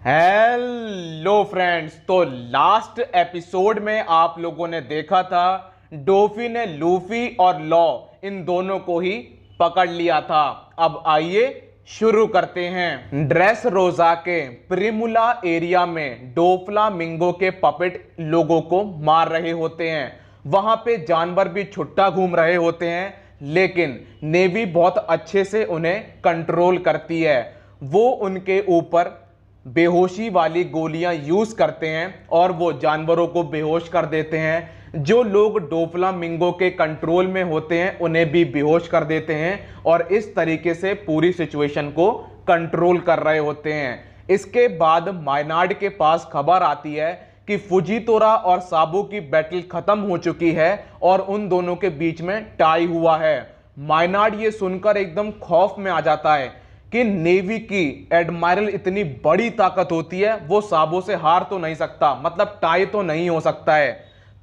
Hello friends. तो last episode में आप लोगों ने देखा था डोफी ने लूफी और लॉ इन दोनों को ही पकड़ लिया था। अब आइए शुरू करते हैं। ड्रेस रोजा के प्रिमुला एरिया में डोफ्लामिंगो के पपेट लोगों को मार रहे होते हैं। वहां पे जानवर भी छुट्टा घूम रहे होते हैं, लेकिन नेवी बहुत अच्छे से उन्हें कंट्रोल करती है। वो उनके ऊपर बेहोशी वाली गोलियां यूज करते हैं और वो जानवरों को बेहोश कर देते हैं। जो लोग डोफ्लामिंगो के कंट्रोल में होते हैं उन्हें भी बेहोश कर देते हैं और इस तरीके से पूरी सिचुएशन को कंट्रोल कर रहे होते हैं। इसके बाद मायनाड के पास खबर आती है कि फुजीतोरा और साबू की बैटल खत्म हो चुकी है और उन दोनों के बीच में टाई हुआ है। मायनाड ये सुनकर एकदम खौफ में आ जाता है कि नेवी की एडमायरल इतनी बड़ी ताकत होती है, वो साबो से हार तो नहीं सकता, मतलब टाई तो नहीं हो सकता है।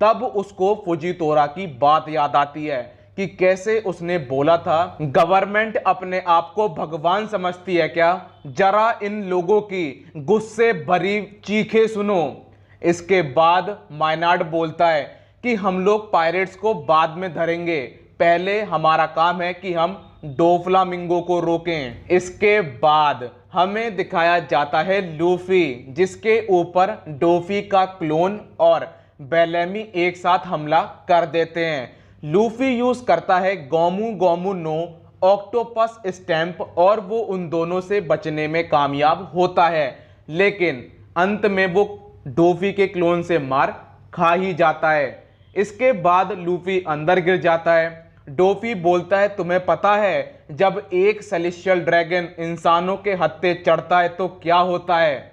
तब उसको फुजीतोरा की बात याद आती है कि कैसे उसने बोला था, गवर्नमेंट अपने आप को भगवान समझती है क्या? जरा इन लोगों की गुस्से भरी चीखें सुनो। इसके बाद मायनाड बोलता है कि हम लोग पायरेट्स को बाद में धरेंगे, पहले हमारा काम है कि हम डोफ्लामिंगो को रोकें। इसके बाद हमें दिखाया जाता है लूफी, जिसके ऊपर डोफी का क्लोन और बेलेमी एक साथ हमला कर देते हैं। लूफी यूज करता है गोमू गोमू नो ऑक्टोपस स्टैंप और वो उन दोनों से बचने में कामयाब होता है, लेकिन अंत में वो डोफी के क्लोन से मार खा ही जाता है। इसके बाद लूफी अंदर गिर जाता है। डोफी बोलता है, तुम्हें पता है जब एक सेलेस्टियल ड्रैगन इंसानों के हत्थे चढ़ता है तो क्या होता है?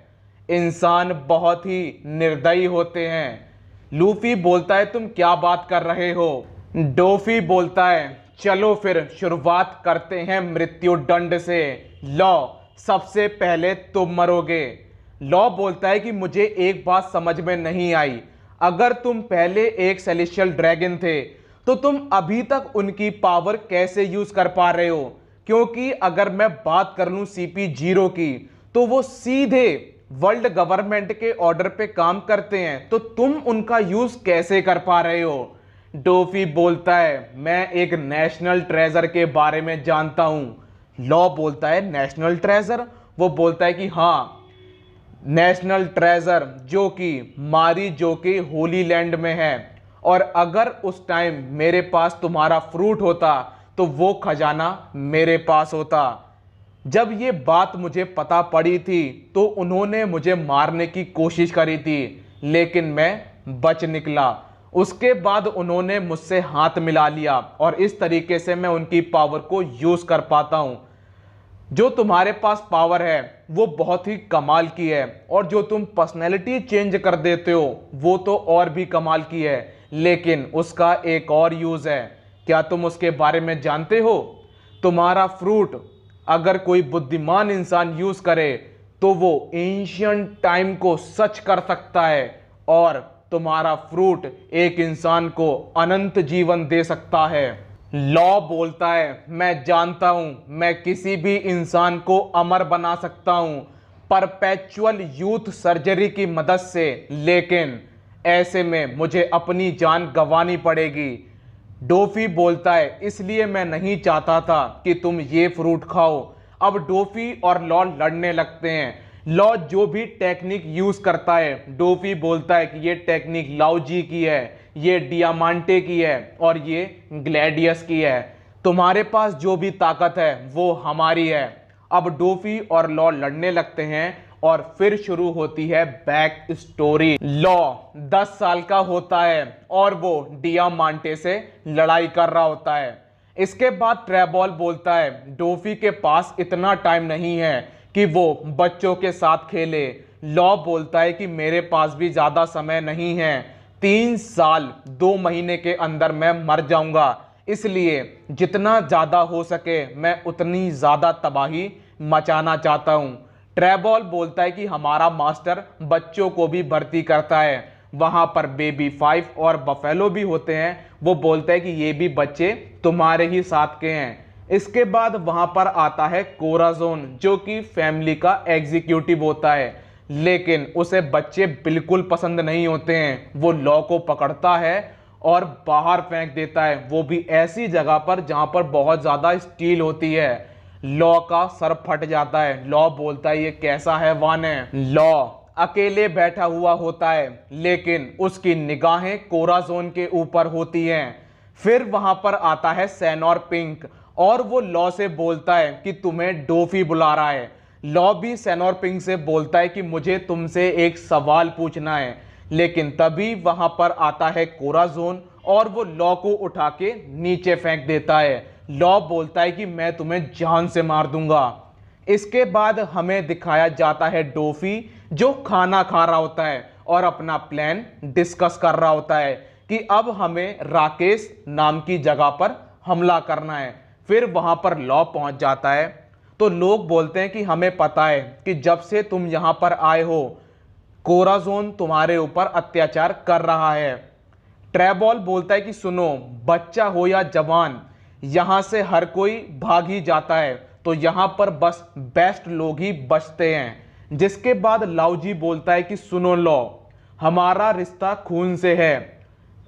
इंसान बहुत ही निर्दयी होते हैं। लूफी बोलता है, तुम क्या बात कर रहे हो? डोफी बोलता है, चलो फिर शुरुआत करते हैं मृत्यु दंड से। लॉ, सबसे पहले तुम मरोगे। लॉ बोलता है कि मुझे एक बात समझ में नहीं आई, अगर तुम पहले एक सेलेस्टियल ड्रैगन थे तो तुम अभी तक उनकी पावर कैसे यूज कर पा रहे हो? क्योंकि अगर मैं बात कर लूं CP0 की, तो वो सीधे वर्ल्ड गवर्नमेंट के ऑर्डर पे काम करते हैं, तो तुम उनका यूज कैसे कर पा रहे हो? डोफी बोलता है, मैं एक नेशनल ट्रेजर के बारे में जानता हूं। लॉ बोलता है, नेशनल ट्रेजर? वो बोलता है कि हाँ, नेशनल ट्रेजर जो कि मारी जो कि होली लैंड में है, और अगर उस टाइम मेरे पास तुम्हारा फ्रूट होता तो वो खजाना मेरे पास होता। जब ये बात मुझे पता पड़ी थी तो उन्होंने मुझे मारने की कोशिश करी थी, लेकिन मैं बच निकला। उसके बाद उन्होंने मुझसे हाथ मिला लिया और इस तरीके से मैं उनकी पावर को यूज कर पाता हूं। जो तुम्हारे पास पावर है वो बहुत ही कमाल की है, और जो तुम पर्सनैलिटी चेंज कर देते हो वो तो और भी कमाल की है, लेकिन उसका एक और यूज है। क्या तुम उसके बारे में जानते हो? तुम्हारा फ्रूट अगर कोई बुद्धिमान इंसान यूज करे तो वो एंशियंट टाइम को सच कर सकता है, और तुम्हारा फ्रूट एक इंसान को अनंत जीवन दे सकता है। लॉ बोलता है, मैं जानता हूं मैं किसी भी इंसान को अमर बना सकता हूं परपेचुअल यूथ सर्जरी की मदद से, लेकिन ऐसे में मुझे अपनी जान गंवानी पड़ेगी। डोफी बोलता है, इसलिए मैं नहीं चाहता था कि तुम ये फ्रूट खाओ। अब डोफी और लॉ लड़ने लगते हैं। लॉ जो भी टेक्निक यूज करता है, डोफी बोलता है कि ये टेक्निक लाओजी की है, ये डियामांटे की है और ये ग्लैडियस की है। तुम्हारे पास जो भी ताकत है वो हमारी है। अब डोफी और लॉ लड़ने लगते हैं और फिर शुरू होती है बैक स्टोरी। लॉ 10 साल का होता है और वो डियामांटे से लड़ाई कर रहा होता है। इसके बाद ट्रेबॉल बोलता है, डोफी के पास इतना टाइम नहीं है कि वो बच्चों के साथ खेले। लॉ बोलता है कि मेरे पास भी ज्यादा समय नहीं है, 3 साल 2 महीने के अंदर मैं मर जाऊंगा, इसलिए जितना ज्यादा हो सके मैं उतनी ज्यादा तबाही मचाना चाहता हूं। ट्रेबॉल बोलता है कि हमारा मास्टर बच्चों को भी भर्ती करता है, वहां पर बेबी 5 और बफेलो भी होते हैं। वो बोलते हैं कि ये भी बच्चे तुम्हारे ही साथ के हैं। इसके बाद वहां पर आता है कोराजोन, जो कि फैमिली का एग्जीक्यूटिव होता है। लेकिन उसे बच्चे बिल्कुल पसंद नहीं होते हैं। वो लॉ को पकड़ता है और बाहर फेंक देता है, वो भी ऐसी जगह पर जहां पर बहुत ज्यादा स्टील होती है। लॉ का सर फट जाता है। लॉ बोलता है ये कैसा हैवान है। लॉ अकेले बैठा हुआ होता है, लेकिन उसकी निगाहें कोराज़ोन के ऊपर होती हैं। फिर वहां पर आता है सैनोर पिंक और वो लॉ से बोलता है कि तुम्हें डोफी बुला रहा है। लॉ भी सैनोर पिंक से बोलता है कि मुझे तुमसे एक सवाल पूछना है, लेकिन तभी वहां पर आता है कोराज़ोन और वो लॉ को उठा के नीचे फेंक देता है। लॉ बोलता है कि मैं तुम्हें जान से मार दूंगा। इसके बाद हमें दिखाया जाता है डोफी जो खाना खा रहा होता है और अपना प्लान डिस्कस कर रहा होता है कि अब हमें राकेश नाम की जगह पर हमला करना है। फिर वहां पर लॉ पहुंच जाता है तो लोग बोलते हैं कि हमें पता है कि जब से तुम यहां पर आए हो कोराज़ोन तुम्हारे ऊपर अत्याचार कर रहा है। ट्रेबॉल बोलता है कि सुनो, बच्चा हो या जवान, यहां से हर कोई भाग ही जाता है, तो यहां पर बस बेस्ट लोग ही बचते हैं। जिसके बाद लाउजी बोलता है कि सुनो लॉ, हमारा रिश्ता खून से है,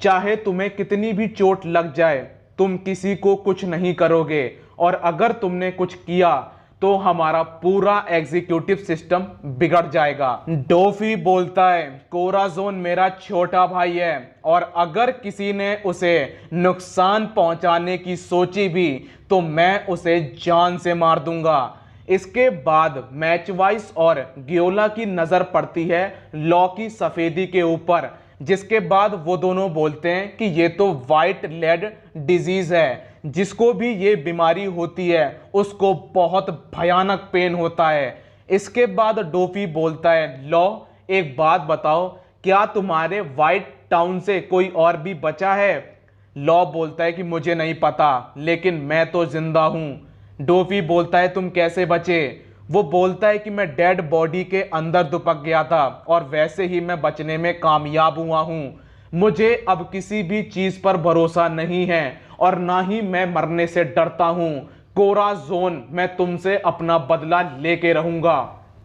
चाहे तुम्हें कितनी भी चोट लग जाए तुम किसी को कुछ नहीं करोगे, और अगर तुमने कुछ किया तो हमारा पूरा एग्जीक्यूटिव सिस्टम बिगड़ जाएगा। डोफी बोलता है कोराज़ोन मेरा छोटा भाई है और अगर किसी ने उसे नुकसान पहुंचाने की सोची भी तो मैं उसे जान से मार दूंगा। इसके बाद मैचवाइस और गियोला की नजर पड़ती है लॉ की सफेदी के ऊपर, जिसके बाद वो दोनों बोलते हैं कि ये तो वाइट लेड डिजीज है, जिसको भी ये बीमारी होती है उसको बहुत भयानक पेन होता है। इसके बाद डोफी बोलता है लॉ, एक बात बताओ, क्या तुम्हारे वाइट टाउन से कोई और भी बचा है? लॉ बोलता है कि मुझे नहीं पता, लेकिन मैं तो जिंदा हूं। डोफी बोलता है तुम कैसे बचे? वो बोलता है कि मैं डेड बॉडी के अंदर दुपक गया था और वैसे ही मैं बचने में कामयाब हुआ हूं। मुझे अब किसी भी चीज पर भरोसा नहीं है और ना ही मैं मरने से डरता हूं। कोराज़ोन, मैं तुमसे अपना बदला लेके रहूंगा।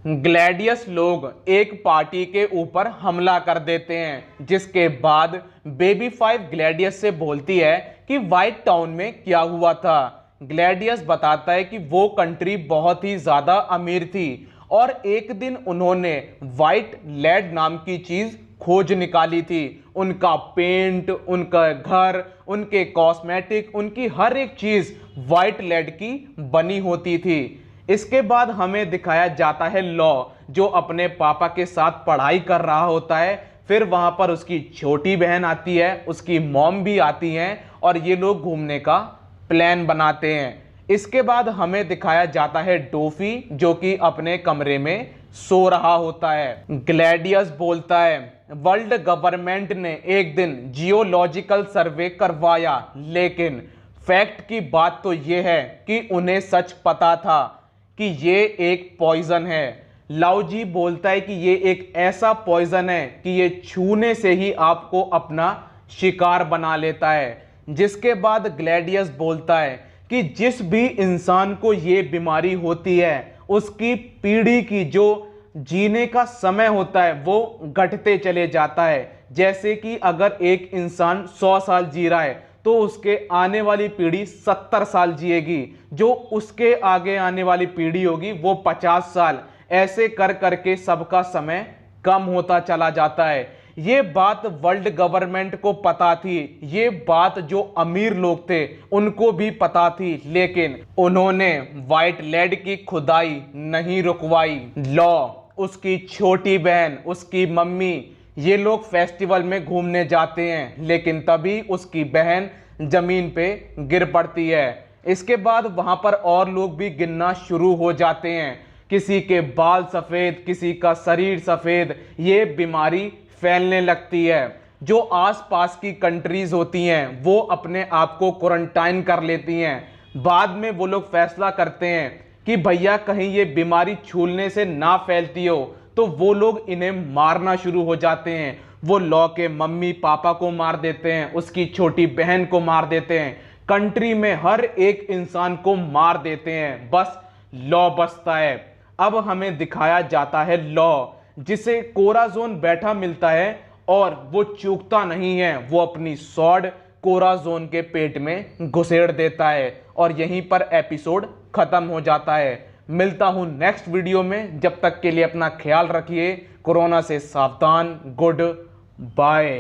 ग्लैडियस लोग एक पार्टी के ऊपर हमला कर देते हैं, जिसके बाद बेबी 5 ग्लैडियस से बोलती है कि व्हाइट टाउन में क्या हुआ था। ग्लैडियस बताता है कि वो कंट्री बहुत ही ज्यादा अमीर थी और एक दिन उन्होंने व्हाइट लेड नाम की चीज खोज निकाली थी। उनका पेंट, उनका घर, उनके कॉस्मेटिक, उनकी हर एक चीज व्हाइट लेड की बनी होती थी। इसके बाद हमें दिखाया जाता है लॉ जो अपने पापा के साथ पढ़ाई कर रहा होता है। फिर वहां पर उसकी छोटी बहन आती है, उसकी मॉम भी आती हैं और ये लोग घूमने का प्लान बनाते हैं। इसके बाद हमें दिखाया जाता है डोफी जो कि अपने कमरे में सो रहा होता है। ग्लैडियस बोलता है वर्ल्ड गवर्नमेंट ने एक दिन जियोलॉजिकल सर्वे करवाया, लेकिन फैक्ट की बात तो यह है कि उन्हें सच पता था कि ये एक पॉइजन है। लाउजी बोलता है कि ये एक ऐसा पॉइजन है कि ये छूने से ही आपको अपना शिकार बना लेता है। जिसके बाद ग्लैडियस बोलता है कि जिस भी इंसान को ये बीमारी होती है उसकी पीढ़ी की जो जीने का समय होता है वो घटते चले जाता है। जैसे कि अगर एक इंसान 100 साल जी रहा है तो उसके आने वाली पीढ़ी 70 साल जिएगी, जो उसके आगे आने वाली पीढ़ी होगी वो 50 साल, ऐसे कर करके सबका समय कम होता चला जाता है। ये बात वर्ल्ड गवर्नमेंट को पता थी, ये बात जो अमीर लोग थे उनको भी पता थी, लेकिन उन्होंने व्हाइट लेड की खुदाई नहीं रुकवाई। लॉ, उसकी छोटी बहन, उसकी मम्मी, ये लोग फेस्टिवल में घूमने जाते हैं, लेकिन तभी उसकी बहन जमीन पे गिर पड़ती है। इसके बाद वहां पर और लोग भी गिरना शुरू हो जाते हैं। किसी के बाल सफेद, किसी का शरीर सफेद। ये बीमारी फैलने लगती है। जो आसपास की कंट्रीज होती हैं वो अपने आप को क्वारंटाइन कर लेती हैं। बाद में वो लोग फैसला करते हैं कि भैया कहीं ये बीमारी छूलने से ना फैलती हो, तो वो लोग इन्हें मारना शुरू हो जाते हैं। वो लॉ के मम्मी पापा को मार देते हैं, उसकी छोटी बहन को मार देते हैं, कंट्री में हर एक इंसान को मार देते हैं, बस लॉ बचता है। अब हमें दिखाया जाता है लॉ जिसे कोराजोन बैठा मिलता है और वो चूकता नहीं है, वो अपनी स्वॉर्ड कोराजोन के पेट में घुसेड़ देता है और यहीं पर एपिसोड खत्म हो जाता है। मिलता हूं नेक्स्ट वीडियो में, जब तक के लिए अपना ख्याल रखिए, कोरोना से सावधान, गुड बाय।